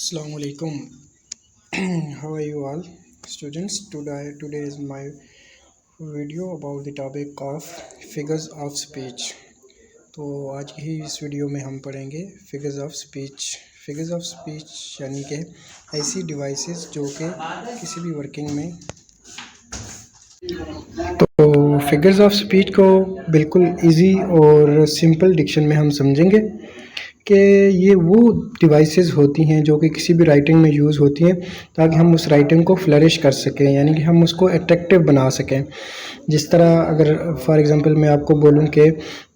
Assalamu alaikum. How are you all, students? Today is my video about the topic of figures of speech. तो आज की इस video में हम पढ़ेंगे figures of speech. Figures of speech यानी कि ऐसी डिवाइसेस जो कि किसी भी वर्किंग में। तो फिगर्स ऑफ स्पीच को बिल्कुल इजी और सिंपल डिक्शन में हम समझेंगे कि ये वो डिवाइसेस होती हैं जो कि किसी भी राइटिंग में यूज़ होती हैं ताकि हम उस राइटिंग को फ्लरिश कर सकें, यानी कि हम उसको अट्रैक्टिव बना सकें। जिस तरह अगर फॉर एग्ज़ाम्पल मैं आपको बोलूं कि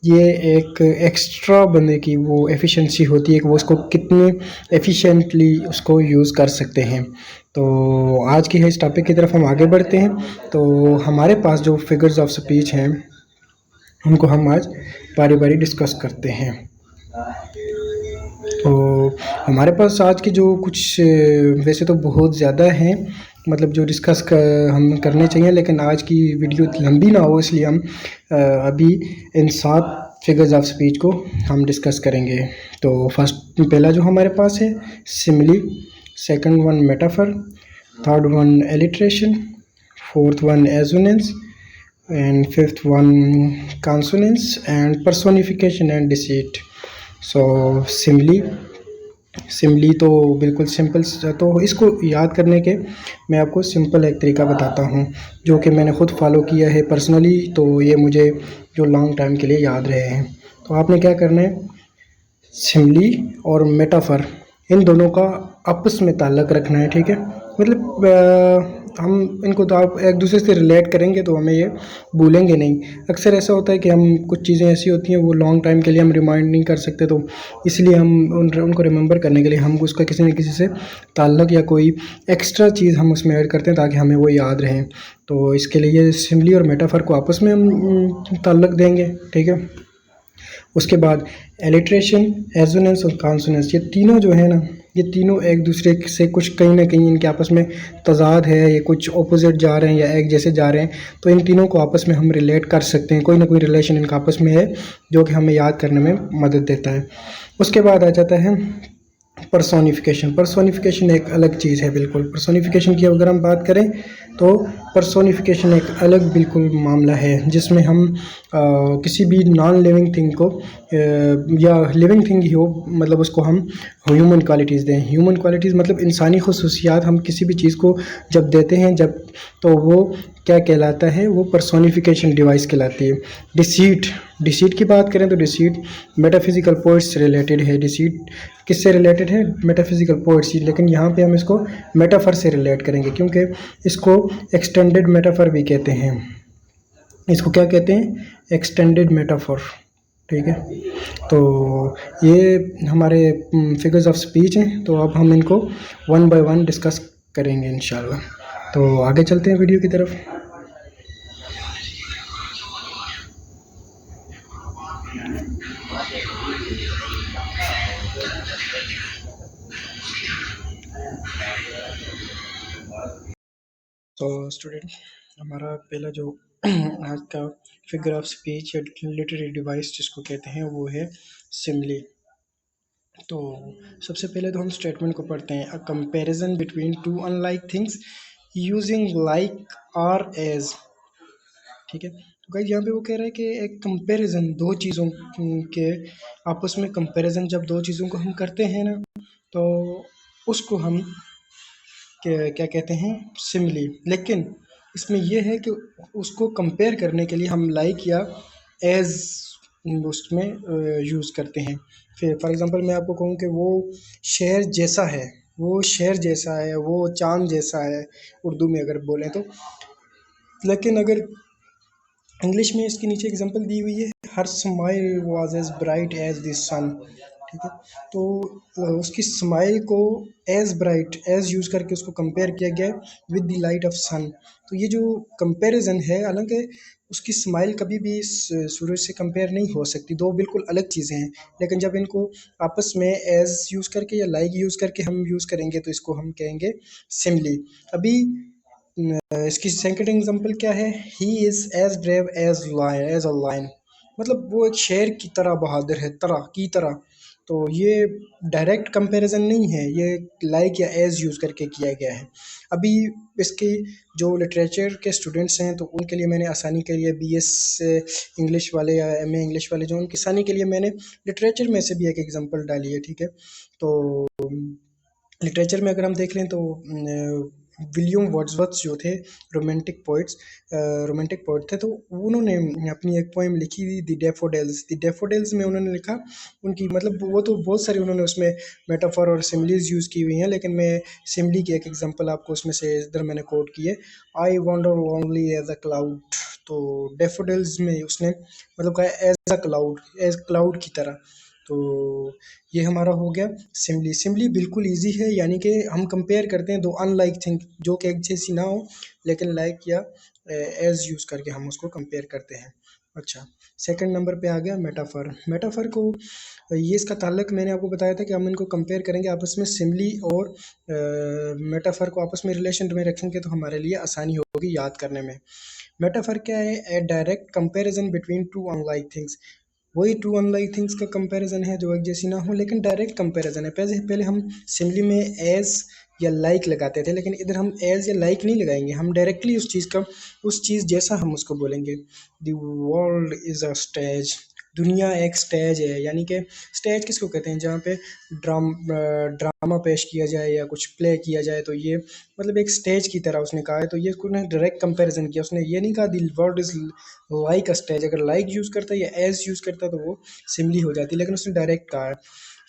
ये एक एक्स्ट्रा बंदे की वो एफिशिएंसी होती है कि वो उसको कितने एफिशिएंटली उसको यूज़ कर सकते हैं। तो आज की इस टॉपिक की तरफ हम आगे बढ़ते हैं। तो हमारे पास जो फिगर्स ऑफ स्पीच हैं उनको हम आज बारी बारी डिस्कस करते हैं। तो हमारे पास आज की जो कुछ वैसे तो बहुत ज़्यादा हैं, मतलब जो हम करने चाहिए, लेकिन आज की वीडियो लंबी ना हो इसलिए हम अभी इन 7 फिगर्स ऑफ स्पीच को हम डिस्कस करेंगे। तो पहला जो हमारे पास है simile, second one metaphor, third one alliteration, fourth one assonance and fifth one consonants and personification and deceit. So Simli तो बिल्कुल सिंपल। तो इसको याद करने के मैं आपको सिंपल एक तरीका बताता हूँ जो कि मैंने ख़ुद फॉलो किया है पर्सनली, तो ये मुझे जो लॉन्ग टाइम के लिए याद रहे हैं। तो आपने क्या करना है, सिमली और मेटाफर इन दोनों का आपस में ताल्लुक़ रखना है, ठीक है। मतलब हम इनको तो आप एक दूसरे से रिलेट करेंगे तो हमें ये भूलेंगे नहीं। अक्सर ऐसा होता है कि हम कुछ चीज़ें ऐसी होती हैं वो लॉन्ग टाइम के लिए हम रिमाइंड नहीं कर सकते, तो इसलिए हम उनको रिमेंबर करने के लिए हम उसका किसी न किसी से ताल्लुक़ या कोई एक्स्ट्रा चीज़ हम उसमें ऐड करते हैं ताकि हमें वो याद रहें। तो इसके लिए सिमली और मेटाफर को आपस में हम ताल्लुक़ देंगे, ठीक है। उसके बाद एलिट्रेशन, एजोनेंस और कॉन्सोनेंस, ये तीनों जो है ना, ये तीनों एक दूसरे से कुछ कहीं ना कहीं इनके आपस में तजाद है, ये कुछ ऑपोजिट जा रहे हैं या एक जैसे जा रहे हैं, तो इन तीनों को आपस में हम रिलेट कर सकते हैं। कोई ना कोई रिलेशन इनका आपस में है जो कि हमें याद करने में मदद देता है। उसके बाद आ जाता है पर्सोनिफिकेशन एक अलग चीज़ है बिल्कुल। पर्सोनिफिकेशन की अगर हम बात करें तो पर्सोनिफिकेशन एक अलग बिल्कुल मामला है जिसमें हम किसी भी नॉन लिविंग थिंग को या लिविंग थिंग ही हो, मतलब उसको हम ह्यूमन क्वालिटीज़ दें। ह्यूमन क्वालिटीज़ मतलब इंसानी खुसूसियात हम किसी भी चीज़ को जब देते हैं तो वो क्या कहलाता है, वो पर्सोनिफिकेशन डिवाइस कहलाती है। डिसीट की बात करें तो डिसीट मेटाफिज़िकल पॉइंट्स से रिलेटेड है। डिसीट किससे रिलेटेड है, मेटाफिज़िकल पॉइंट्स, लेकिन यहाँ पे हम इसको मेटाफर से रिलेट करेंगे क्योंकि इसको एक्सटेंडेड मेटाफर भी कहते हैं। इसको क्या कहते हैं, एक्सटेंडेड मेटाफर, ठीक है। तो ये हमारे फिगर्स ऑफ स्पीच हैं, तो अब हम इनको वन बाय वन डिस्कस करेंगे इंशाल्लाह। तो आगे चलते हैं वीडियो की तरफ। तो स्टूडेंट, हमारा पहला जो आज का फिगर ऑफ स्पीच या लिटरेरी डिवाइस जिसको कहते हैं वो है सिमली। तो सबसे पहले तो हम स्टेटमेंट को पढ़ते हैं, a comparison between two unlike things using like और एज, ठीक है। तो गाइस यहाँ पे वो कह रहा है कि एक कंपैरिजन, दो चीज़ों के आपस में कंपैरिजन, जब दो चीज़ों को हम करते हैं ना तो उसको हम क्या कहते हैं, सिमिली। लेकिन इसमें यह है कि उसको कंपेयर करने के लिए हम लाइक या एज उसमें यूज़ करते हैं। फिर फॉर एग्जांपल मैं आपको कहूँ कि वो शेर जैसा है, वो शेर जैसा है, वो चांद जैसा है, उर्दू में अगर बोलें तो। लेकिन अगर इंग्लिश में इसके नीचे एग्जांपल दी हुई है, हर smile was as bright as the sun, ठीक है। तो उसकी स्माइल को एज ब्राइट, एज यूज़ करके उसको कंपेयर किया गया है विद द लाइट ऑफ सन। तो ये जो कंपैरिजन है, हालांकि उसकी स्माइल कभी भी सूरज से कंपेयर नहीं हो सकती, दो बिल्कुल अलग चीज़ें हैं। लेकिन जब इनको आपस में एज यूज़ करके या लाइक यूज़ करके हम यूज़ करेंगे तो इसको हम कहेंगे सिमली। अभी इसकी सेकंड एग्जांपल क्या है, he is as brave as a lion, मतलब वो एक शेर की तरह बहादुर है, तरह की तरह। तो ये डायरेक्ट कंपैरिजन नहीं है, ये लाइक या एज़ यूज़ करके किया गया है। अभी इसकी जो लिटरेचर के स्टूडेंट्स हैं तो उनके लिए मैंने आसानी के लिए बीएस इंग्लिश वाले या एमए इंग्लिश वाले जो उनकी आसानी के लिए मैंने लिटरेचर में से भी एक एग्जांपल डाली है, ठीक है। तो लिटरेचर में अगर हम देख लें तो विलियम वर्ड्सवर्थ जो थे रोमांटिक पोइट थे, तो उन्होंने अपनी एक पोएम लिखी थी द डैफोडिल्स में उन्होंने लिखा उनकी मतलब वो तो बहुत सारी उन्होंने उसमें मेटाफर और सिमिलीज यूज़ की हुई हैं, लेकिन मैं सिमिली की एक एग्जांपल आपको उसमें से इधर मैंने कोट की है, I wander only as a cloud. तो डैफोडिल्स में उसने मतलब कहा as a cloud, as cloud की तरह। तो ये हमारा हो गया सिमिली। सिमिली बिल्कुल इजी है, यानी कि हम कंपेयर करते हैं दो अनलाइक थिंग जो कि एक जैसी ना हो, लेकिन लाइक या एज यूज़ करके हम उसको कंपेयर करते हैं। अच्छा, सेकंड नंबर पे आ गया मेटाफर। मेटाफर को ये इसका ताल्लुक मैंने आपको बताया था कि हम इनको कंपेयर करेंगे आपस में, सिमिली और मेटाफर को आपस में रिलेशन में रखेंगे तो हमारे लिए आसानी होगी याद करने में। मेटाफर क्या है? A direct comparison between two unlike things. वही टू अनलाइक थिंग्स का कंपैरिजन है जो एक जैसी ना हो, लेकिन डायरेक्ट कंपैरिजन है। पहले पहले हम सिमिली में एज या लाइक लगाते थे, लेकिन इधर हम एज या लाइक नहीं लगाएंगे, हम डायरेक्टली उस चीज़ जैसा हम उसको बोलेंगे। The world is a stage. दुनिया एक स्टेज है, यानी कि स्टेज किसको कहते हैं? जहाँ पे ड्रामा पेश किया जाए या कुछ प्ले किया जाए, तो ये मतलब एक स्टेज की तरह उसने कहा है। तो ये उसने डायरेक्ट कंपैरिजन किया, उसने ये नहीं कहा the world is like a stage. अगर लाइक यूज़ करता या एज यूज़ करता तो वो सिमिली हो जाती, लेकिन उसने डायरेक्ट कहा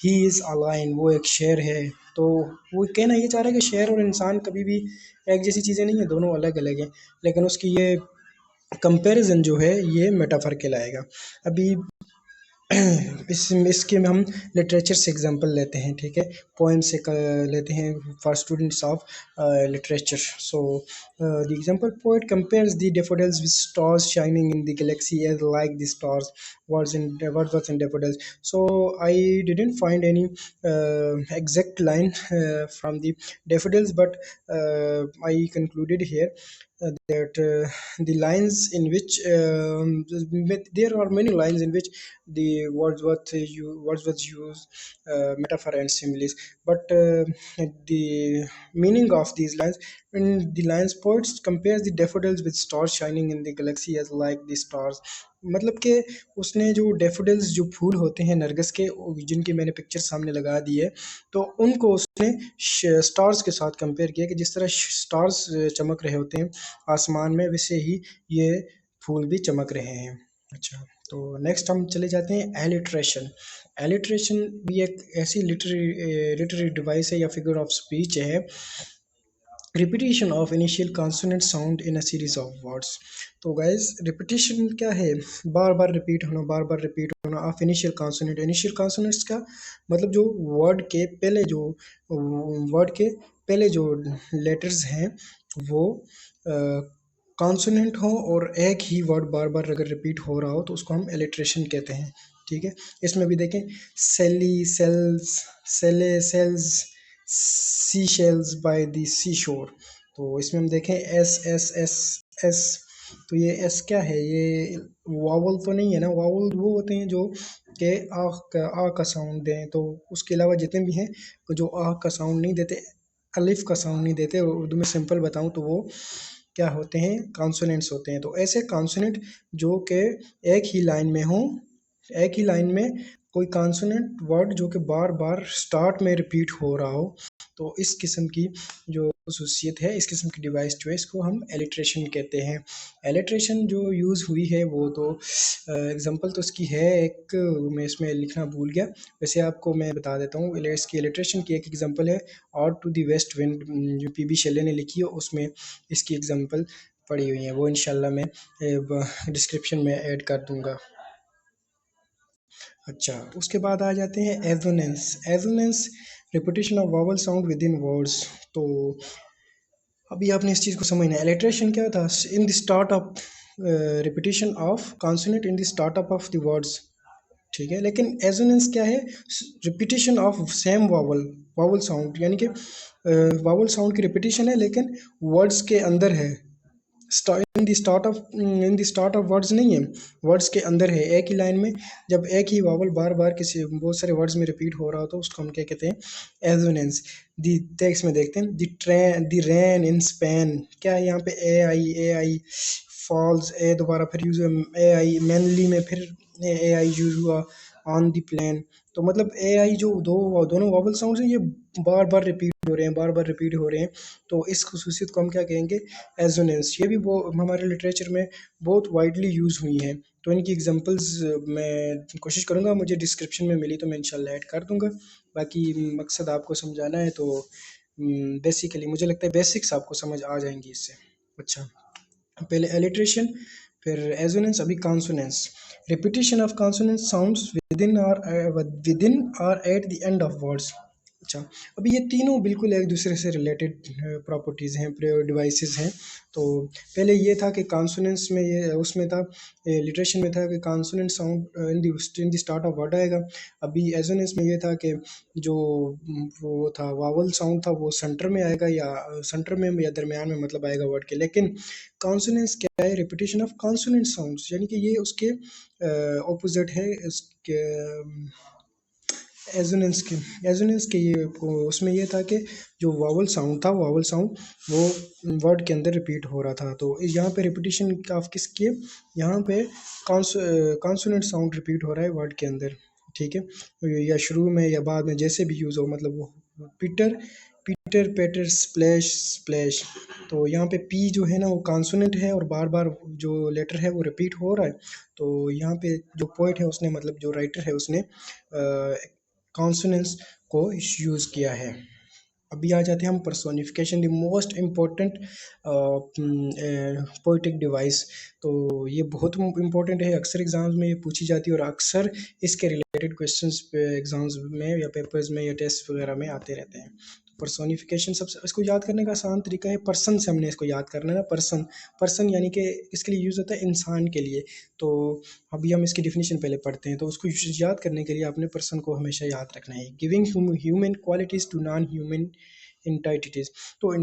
ही इज़ अ लायन, वो एक शेर है। तो वो कहना ये चाह रहा है कि शेर और इंसान कभी भी एक जैसी चीज़ें नहीं है, दोनों अलग अलग हैं, लेकिन उसकी ये कंपैरिजन जो है ये मेटाफर कहलाएगा। अभी इसके में हम लिटरेचर से एग्जांपल लेते हैं, ठीक है, पोएम से लेते हैं for students of literature. So the example poet compares the daffodils with stars shining in the galaxy as like the stars was in daffodils. So I didn't find any exact line from the daffodils, but I concluded here that the lines in which there are many lines in which the Wordsworth use metaphor and similes, but the meaning of these lines, in the lines poets compares the daffodils with stars shining in the galaxy as like the stars। मतलब कि उसने जो daffodils जो फूल होते हैं नरगिस के, जिनकी मैंने पिक्चर सामने लगा दी है, तो उनको उसने स्टार्स के साथ कंपेयर किया कि जिस तरह स्टार्स चमक रहे होते हैं आसमान में, वैसे ही ये फूल भी चमक रहे हैं। अच्छा, तो नेक्स्ट हम चले जाते हैं एलिट्रेशन। एलिट्रेशन भी एक ऐसी लिटरेरी डिवाइस है या फिगर ऑफ स्पीच है, repetition of initial consonant sound in a series of words. तो गाइज रिपीटिशन क्या है? बार बार रिपीट होना, बार बार रिपीट होना of initial consonant. Initial consonants का मतलब जो वर्ड के पहले जो लेटर्स हैं वो कॉन्सोनेंट हो और एक ही वर्ड बार बार अगर रिपीट हो रहा हो तो उसको हम एलिट्रेशन कहते हैं, ठीक है। इसमें भी देखें सेली, सेल्स, सेले, sells, sea shells by the sea shore. तो इसमें हम देखें एस एस एस एस। तो ये एस क्या है? ये वावल तो नहीं है ना, वावल वो होते हैं जो के आ का साउंड दें, तो उसके अलावा जितने भी हैं जो आ का साउंड नहीं देते, अलिफ का साउंड नहीं देते, उर्दू में सिंपल बताऊं तो वो क्या होते हैं? कॉन्सोनेंट्स होते हैं। तो ऐसे कॉन्सोनेंट जो कि एक ही लाइन में हो, एक ही लाइन में कोई कॉन्सोनेंट वर्ड जो कि बार बार स्टार्ट में रिपीट हो रहा हो, तो इस किस्म की जो खसूसियत है, इस किस्म की डिवाइस जो है, इसको हम एलिट्रेशन कहते हैं। एलिट्रेशन जो यूज़ हुई है वो तो एग्जांपल तो इसकी है एक, मैं इसमें लिखना भूल गया, वैसे आपको मैं बता देता हूँ। इसकी एलिट्रेशन की एक एग्जांपल है ode to the west wind, जो पीबी शेले ने लिखी है, उसमें इसकी एग्जांपल पड़ी हुई है, वो इंशाल्लाह मैं डिस्क्रिप्शन में ऐड कर दूंगा। अच्छा, उसके बाद आ जाते हैं assonance. Assonance repetition of vowel sound with in words. तो अभी आपने इस चीज़ को समझना है। एलिट्रेशन क्या था? In the start of repetition of consonant in the startup of the words, ठीक है। लेकिन एजोनेंस क्या है? Repetition of same vowel, vowel sound, यानी कि वावल साउंड की रिपीटिशन है लेकिन वर्ड्स के अंदर है, in the start of words नहीं है, वर्ड्स के अंदर है, एक ही लाइन में जब एक ही वावल बार बार किसी बहुत सारे वर्ड्स में रिपीट हो रहा हो तो उसको हम क्या कहते हैं, एजोनेंस। दी टेक्स्ट में देखते हैं, द रेन इन स्पेन, क्या है यहाँ पे, ए आई फॉल्स, ए दोबारा फिर यूज, ए आई मैनली में फिर ए आई यूज हुआ, ऑन द प्लेन। तो मतलब ए आई जो दोनों वॉवल साउंड हैं ये बार बार रिपीट हो रहे हैं, बार बार रिपीट हो रहे हैं, तो इस खसूसियत को हम क्या कहेंगे, एजोनेंस। ये भी वो हमारे लिटरेचर में बहुत वाइडली यूज़ हुई हैं। तो इनकी एग्जांपल्स मैं कोशिश करूँगा, मुझे डिस्क्रिप्शन में मिली तो मैं इंशाल्लाह ऐड कर दूँगा। बाकी मकसद आपको समझाना है, तो बेसिकली मुझे लगता है बेसिक्स आपको समझ आ जाएंगी इससे। अच्छा, पहले एलिट्रेशन, फिर एजोनेंस, अभी consonance. Repetition of consonant sounds within और at the end of words. अच्छा, अभी ये तीनों बिल्कुल एक दूसरे से रिलेटेड प्रॉपर्टीज़ हैं, डिवाइसेस हैं। तो पहले ये था कि कॉन्सोनेंट्स में, ये उसमें था, लिटरेशन में था कि consonant sound in the start of word आएगा। अभी एजोनेंस में ये था कि जो वो था वावल साउंड था वो सेंटर में आएगा, या सेंटर में या दरमियान में मतलब आएगा वर्ड के। लेकिन कॉन्सोनेंस क्या है, रिपीटिशन ऑफ कॉन्सोनेंट साउंड्स, यानी कि ये उसके ऑपोजिट है इसके, एजोनेंस के ये उसमें ये था कि जो वावल साउंड था, वावल साउंड वो वर्ड के अंदर रिपीट हो रहा था। तो यहाँ पे रिपीटिशन ऑफ किसकी है, यहाँ पे कॉन्सोनेंट साउंड रिपीट हो रहा है वर्ड के अंदर, ठीक है, या शुरू में या बाद में जैसे भी यूज़ हो, मतलब वो पीटर पीटर पेटर स्प्लैश स्प्लैश। तो यहाँ पे पी जो है ना वो कॉन्सोनेंट है और बार बार जो लेटर है वो रिपीट हो रहा है। तो यहाँ पे जो पोइट है उसने, मतलब जो राइटर है उसने कॉन्सोनेंट्स को यूज़ किया है। अभी आ जाते हैं हम personification, the most important poetic device. तो ये बहुत इम्पोर्टेंट है, अक्सर एग्जाम्स में ये पूछी जाती है और अक्सर इसके रिलेटेड क्वेश्चंस एग्जाम्स में या पेपर्स में या टेस्ट वगैरह में आते रहते हैं। पर्सोनिफिकेशन, सबसे इसको याद करने का आसान तरीका है, पर्सन से हमने इसको याद करना है ना, पर्सन। पर्सन यानी कि इसके लिए यूज़ होता है इंसान के लिए। तो अभी हम इसकी डिफिनीशन पहले पढ़ते हैं, तो उसको याद करने के लिए आपने पर्सन को हमेशा याद रखना है। Giving human qualities to non human entities. तो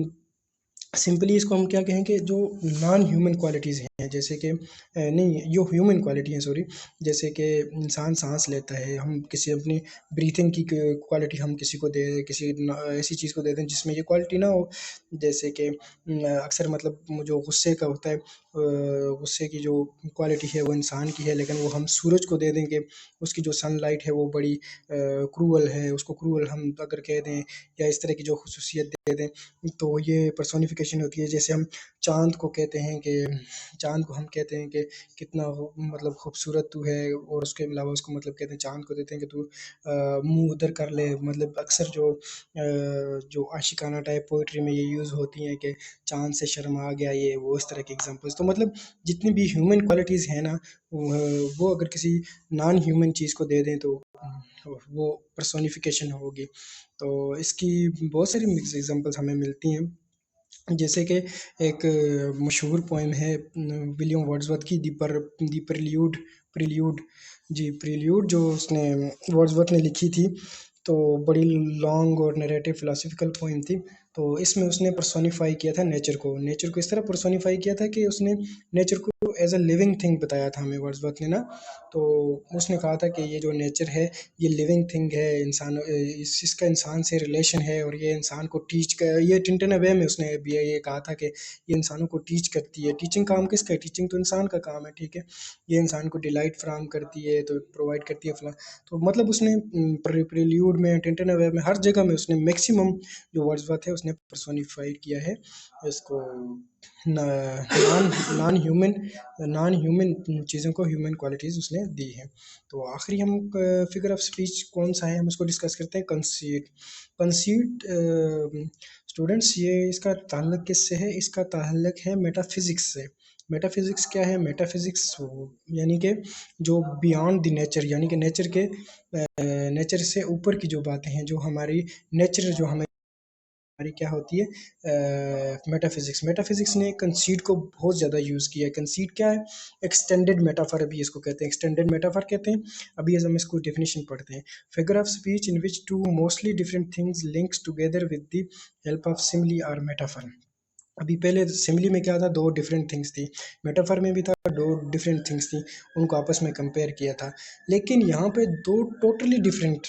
सिंपली इसको हम क्या कहेंगे, जो नॉन ह्यूमन क्वालिटीज़ हैं, जैसे कि नहीं, जो ह्यूमन क्वालिटी है, सॉरी, जैसे कि इंसान सांस लेता है, हम किसी अपनी ब्रीथिंग की क्वालिटी हम किसी को दे, किसी ऐसी चीज़ को दे दें जिसमें ये क्वालिटी ना हो। जैसे कि अक्सर मतलब जो गुस्से का होता है, गुस्से की जो क्वालिटी है वो इंसान की है, लेकिन वो हम सूरज को दे दें कि उसकी जो सनलाइट है वो बड़ी क्रूअल है, उसको क्रूअल हम अगर कह दें, या इस तरह की जो खसूसियत दे दें, तो ये पर्सोनिफिकेशन होती है। जैसे हम चाँद को कहते हैं कि, चाँद को हम कहते हैं कि कितना मतलब खूबसूरत तू है, और उसके अलावा उसको मतलब कहते हैं, चाँद को देते हैं कि तू मुँह उधर कर ले। मतलब अक्सर जो आशिकाना टाइप पोइट्री में ये यूज़ होती हैं कि चाँद से शर्मा गया, ये वो इस तरह के एग्जांपल्स। तो मतलब जितनी भी ह्यूमन क्वालिटीज़ हैं ना, वो अगर किसी नॉन ह्यूमन चीज़ को दे दें तो वो पर्सोनिफिकेशन होगी। तो इसकी बहुत सारी एग्जांपल्स हमें मिलती हैं। जैसे कि एक मशहूर पोएम है विलियम वर्ड्सवर्थ की, दी प्रिल्यूड। जी, प्रिल्यूड जो उसने वर्ड्सवर्थ ने लिखी थी, तो बड़ी लॉन्ग और नैरेटिव फिलोसफिकल पोएम थी। तो इसमें उसने पर्सोनिफाई किया था नेचर को इस तरह पर्सोनिफाई किया था कि उसने नेचर को एज अ लिविंग थिंग बताया था हमें, वर्ड्सवर्थ ने ना। तो उसने कहा था कि ये जो नेचर है ये लिविंग थिंग है, इसका इंसान से रिलेशन है, और ये इंसान को टीच कर, ये टिंटन वे में उसने भी ये कहा था कि ये इंसानों को टीच करती है। टीचिंग काम किसका है, टीचिंग तो इंसान का काम है, ठीक है। ये इंसान को डिलाइट फ्राहम करती है, तो प्रोवाइड करती है फला। तो मतलब उसने प्रिल्यूड में, टिंटन वे में, हर जगह में उसने मैक्सिमम जो वर्ड्सवर्थ है उसने पर्सोनिफाइड किया है इसको, नॉन ह्यूमन नॉन ह्यूमन चीज़ों को ह्यूमन क्वालिटीज़ उसने दी है। तो आखिरी हम फिगर ऑफ स्पीच कौन सा है हम उसको डिस्कस करते हैं, कंसीट। कंसीट स्टूडेंट्स, ये इसका ताल्लुक किससे है, इसका ताल्लुक है मेटाफिज़िक्स से। मेटाफिज़िक्स क्या है, मेटाफिज़िक्स यानी कि जो बियॉन्ड द नेचर, यानी कि नेचर से ऊपर की जो बातें हैं, जो हमारी नेचर जो हमें हमारी क्या होती है, मेटाफिज़िक्स। मेटाफिज़िक्स ने कंसीट को बहुत ज़्यादा यूज़ किया है। कंसीट क्या है, एक्सटेंडेड मेटाफर अभी इसको कहते हैं, एक्सटेंडेड मेटाफर कहते हैं। अभी हम इसको डेफिनेशन पढ़ते हैं। Figure of speech in which two mostly different things links together with the help of simile और मेटाफर। अभी पहले सिमिली में क्या था, दो डिफरेंट थिंग्स थी, मेटाफर में भी था, दो डिफरेंट थिंग्स थी, उनको आपस में कंपेयर किया था। लेकिन यहाँ पे दो टोटली डिफरेंट,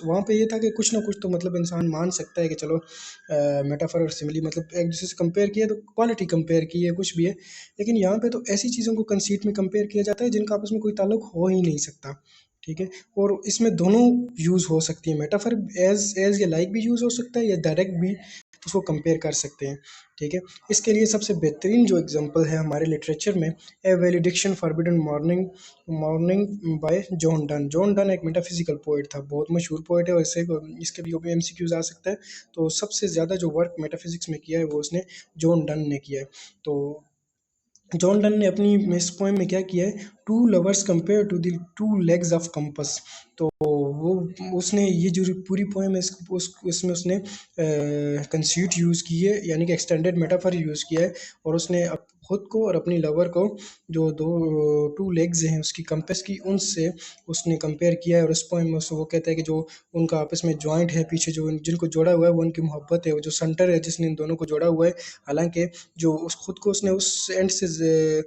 वहाँ पे ये था कि कुछ ना कुछ तो मतलब इंसान मान सकता है कि चलो मेटाफर और सिमिली मतलब एक दूसरे से कंपेयर किया तो क्वालिटी कंपेयर की है, कुछ भी है। लेकिन यहाँ पे तो ऐसी चीज़ों को कंसीट में कंपेयर किया जाता है जिनका आपस में कोई ताल्लुक हो ही नहीं सकता, ठीक है। और इसमें दोनों यूज़ हो सकती है, मेटाफर एज या लाइक भी यूज़ हो सकता है, या डायरेक्ट भी उसको कंपेयर कर सकते हैं, ठीक है। इसके लिए सबसे बेहतरीन जो एग्जांपल है हमारे लिटरेचर में, a valediction forbidding mourning mourning by John Donne एक मेटाफिजिकल पोएट था, बहुत मशहूर पोएट है, वैसे इसके भी एमसीक्यूज आ सकता है। तो सबसे ज़्यादा जो वर्क मेटाफिजिक्स में किया है वो उसने जॉन डन ने किया है। तो जॉन डन ने अपनी इस पोएम में क्या किया है, two lovers compare to the two legs of compass. तो वो उसने ये जो पूरी पोएम है इसमें उसने कंसीट यूज़ की है, यानी कि एक्सटेंडेड मेटाफर यूज़ किया है। और उसने खुद को और अपनी लवर को, जो दो टू लेग्स हैं उसकी कंपस की, उनसे उसने कंपेयर किया है। और उस पोएम में वो कहता है कि जो उनका आपस में जॉइंट है, पीछे जो जिनको जोड़ा हुआ है वो उनकी मोहब्बत है, वो जो सेंटर है जिसने इन दोनों को जोड़ा हुआ है। हालांकि जो उस खुद को उसने उस एंड से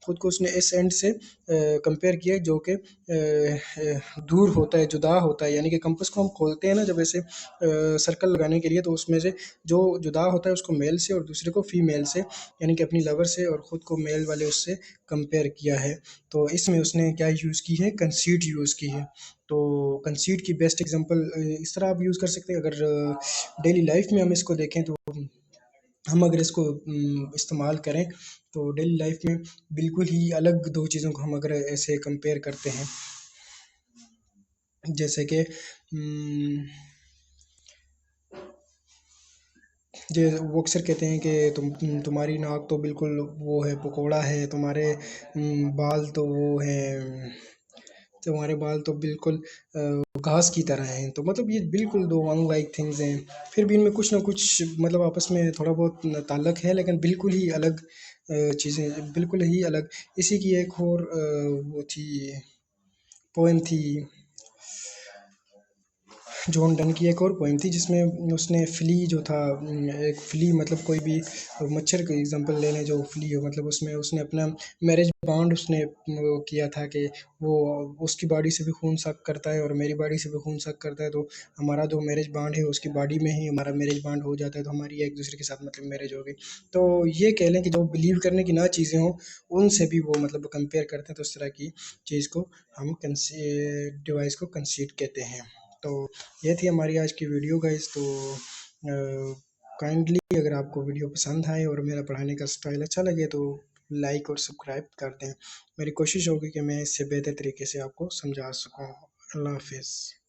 खुद को उसने इस एंड से कंपेयर किया जो कि दूर होता है, जुदा होता है। यानी कि कंपास को हम खोलते हैं ना जब ऐसे सर्कल लगाने के लिए, तो उसमें से जो जुदा होता है उसको मेल से और दूसरे को फीमेल से, यानी कि अपनी लवर से, और ख़ुद को मेल वाले उससे कंपेयर किया है। तो इसमें उसने क्या यूज़ की है, कंसीट यूज़ की है। तो कंसीट की बेस्ट एग्जांपल इस तरह आप यूज़ कर सकते हैं। अगर डेली लाइफ में हम इसको देखें तो हम अगर इसको इस्तेमाल करें तो डेली लाइफ में बिल्कुल ही अलग दो चीज़ों को हम अगर ऐसे कंपेयर करते हैं, जैसे कि जो वो अक्सर कहते हैं कि तुम्हारी नाक तो बिल्कुल वो है, पकौड़ा है, तुम्हारे बाल तो वो हैं, तुम्हारे बाल तो बिल्कुल घास की तरह हैं। तो मतलब ये बिल्कुल दो अनलाइक थिंग्स हैं, फिर भी इनमें कुछ ना कुछ मतलब आपस में थोड़ा बहुत ताल्लुक है, लेकिन बिल्कुल ही अलग चीज़ें, बिल्कुल ही अलग। इसी की एक और वो थी, पोएम थी, जॉन डन की एक और पोएम थी जिसमें उसने फ्ली जो था, एक फ्ली मतलब कोई भी मच्छर का एग्जांपल ले लें, जो फ्ली हो मतलब उसमें उसने अपना मैरिज बॉन्ड उसने वो किया था कि वो उसकी बॉडी से भी खून सक करता है और मेरी बॉडी से भी खून सक करता है। तो हमारा जो मैरिज बॉन्ड है उसकी बॉडी में ही हमारा मैरिज बॉन्ड हो जाता है, तो हमारी एक दूसरे के साथ मतलब मैरिज हो गई। तो ये कह लें कि जो बिलीव करने की ना चीज़ें हों उनसे भी वो मतलब कंपेयर करते हैं, तो उस तरह की चीज़ को हम डिवाइस को कंसीड कहते हैं। तो ये थी हमारी आज की वीडियो गाइस। तो काइंडली अगर आपको वीडियो पसंद आए और मेरा पढ़ाने का स्टाइल अच्छा लगे तो लाइक और सब्सक्राइब कर दें। मेरी कोशिश होगी कि मैं इससे बेहतर तरीके से आपको समझा सकूँ। अल्लाह हाफिज़।